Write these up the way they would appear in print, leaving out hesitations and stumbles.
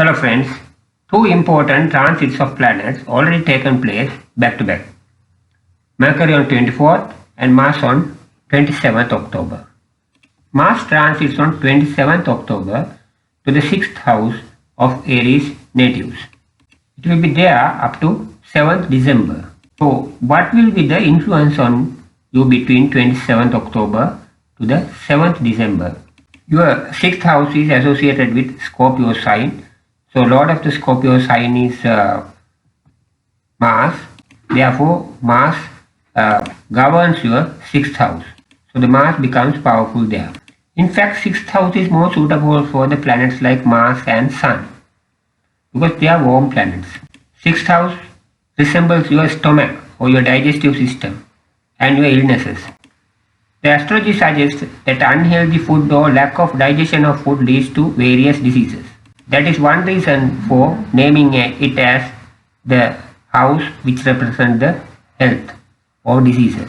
Hello friends, two important transits of planets already taken place back to back. Mercury on 24th and Mars on 27th October. Mars transits on 27th October to the 6th house of Aries natives. It will be there up to 7th December. So what will be the influence on you between 27th October to the 7th December? Your 6th house is associated with Scorpio sign. So Lord of the Scorpio sign is Mars. Therefore, Mars governs your 6th house. So the Mars becomes powerful there. In fact, 6th house is more suitable for the planets like Mars and Sun because they are warm planets. 6th house resembles your stomach or your digestive system and your illnesses. The astrology suggests that unhealthy food or lack of digestion of food leads to various diseases. That is one reason for naming it as the house which represents the health or diseases.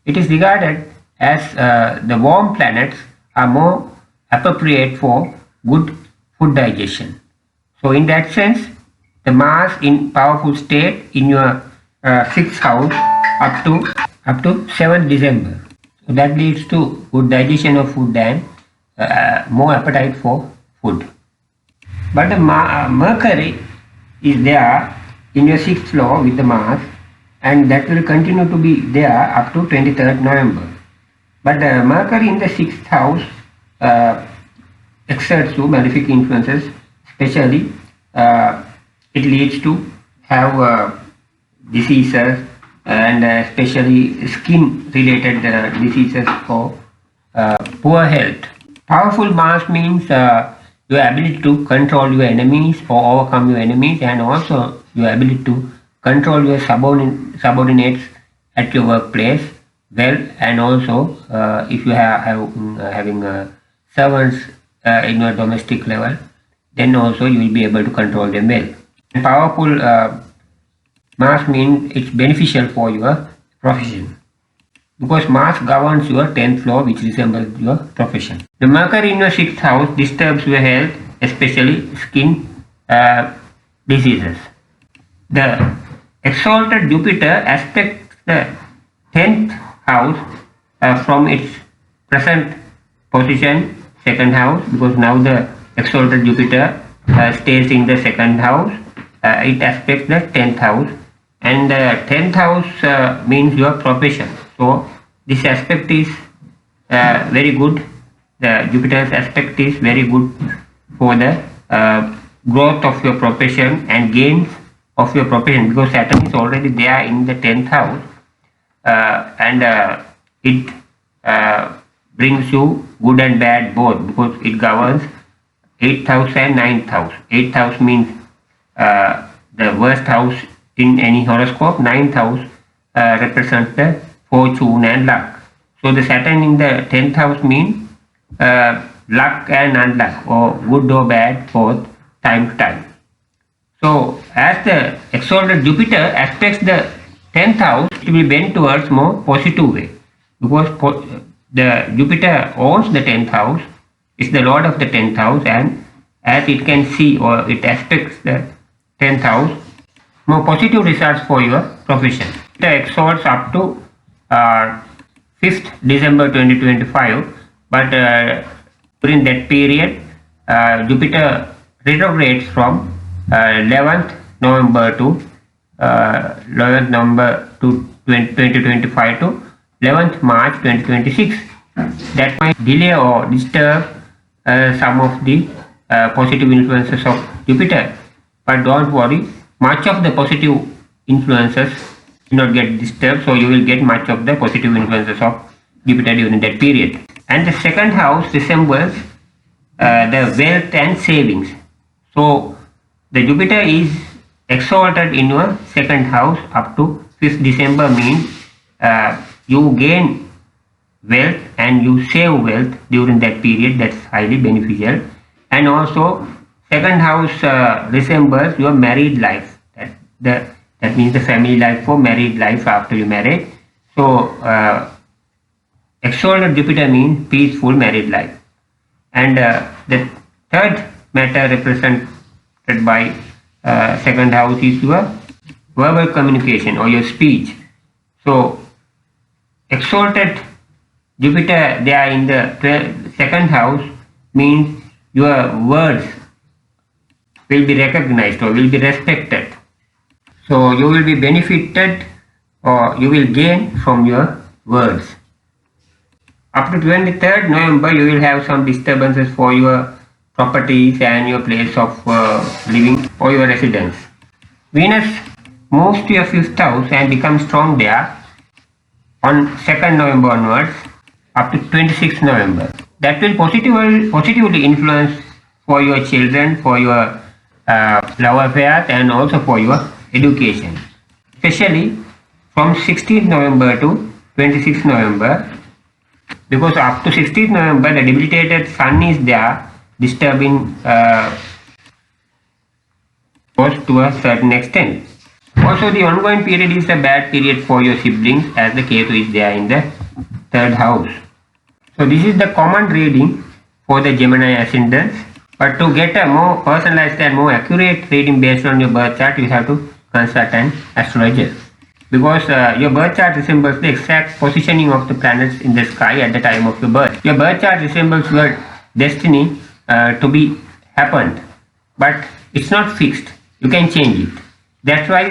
It is regarded as the warm planets are more appropriate for good food digestion. So in that sense, the Mars in powerful state in your 6th house up to 7th December. So that leads to good digestion of food and more appetite for food. But the Mercury is there in your 6th floor with the Mars, and that will continue to be there up to 23rd November. But Mercury in the 6th house exerts two malefic influences, especially it leads to have diseases and especially skin related diseases for poor health. Powerful Mars means your ability to control your enemies or overcome your enemies, and also your ability to control your subordinates at your workplace well, and also if you having servants in your domestic level, then also you will be able to control them well. And powerful Mars means it's beneficial for your profession because Mars governs your 10th floor, which resembles your profession. The Mercury in your 6th house disturbs your health, especially skin diseases. The exalted Jupiter aspects the 10th house from its present position, 2nd house, because now the exalted Jupiter stays in the 2nd house. It aspects the 10th house, and the 10th house means your profession. So this aspect is very good. The Jupiter's aspect is very good for the growth of your profession and gains of your profession, because Saturn is already there in the 10th house, and it brings you good and bad both, because it governs 8th house and 9th house. 8th house means the worst house in any horoscope. 9th house represents the fortune and luck. So the Saturn in the 10th house means luck and unluck, or good or bad, both time to time. So as the exalted Jupiter aspects the 10th house, it will bend towards more positive way, because the Jupiter owns the 10th house, is the lord of the 10th house, and as it can see, or it aspects the 10th house, more positive results for your profession. It exalts up to 5th December 2025, but during that period Jupiter retrogrades from 11th November to 2025 to 11th March 2026. That might delay or disturb some of the positive influences of Jupiter, but don't worry, much of the positive influences do not get disturbed, so you will get much of the positive influences of Jupiter during that period. And the 2nd house resembles the wealth and savings. So the Jupiter is exalted in your 2nd house up to 5th December means you gain wealth and you save wealth during that period. That's highly beneficial. And also 2nd house resembles your married life. That means the family life for married life after you marry. So exalted Jupiter means peaceful married life. And the third matter represented by second house is your verbal communication or your speech. So exalted Jupiter there in the second house means your words will be recognized or will be respected. So you will be benefited or you will gain from your words. Up to 23rd November you will have some disturbances for your properties and your place of living or your residence. Venus moves to your 5th house and becomes strong there on 2nd November onwards up to 26th November. That will positively influence for your children, for your love affairs and also for your education. Especially from 16th November to 26th November, because up to 16th November the debilitated sun is there disturbing both to a certain extent. Also the ongoing period is a bad period for your siblings as the Ketu is there in the 3rd house. So this is the common reading for the Gemini ascendants. But to get a more personalized and more accurate reading based on your birth chart, you have to consult an astrologer. Because your birth chart resembles the exact positioning of the planets in the sky at the time of your birth. Your birth chart resembles your destiny to be happened, but it's not fixed. You can change it. That's why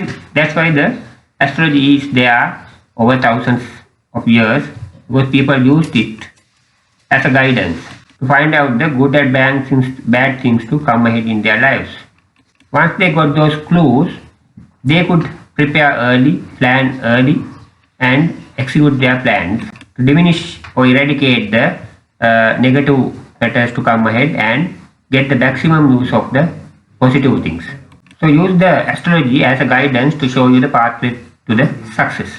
the astrology is there over thousands of years, because people used it as a guidance to find out the good and bad things to come ahead in their lives. Once they got those clues, they could prepare early, plan early, and execute their plans to diminish or eradicate the negative matters to come ahead and get the maximum use of the positive things. So use the astrology as a guidance to show you the pathway to the success.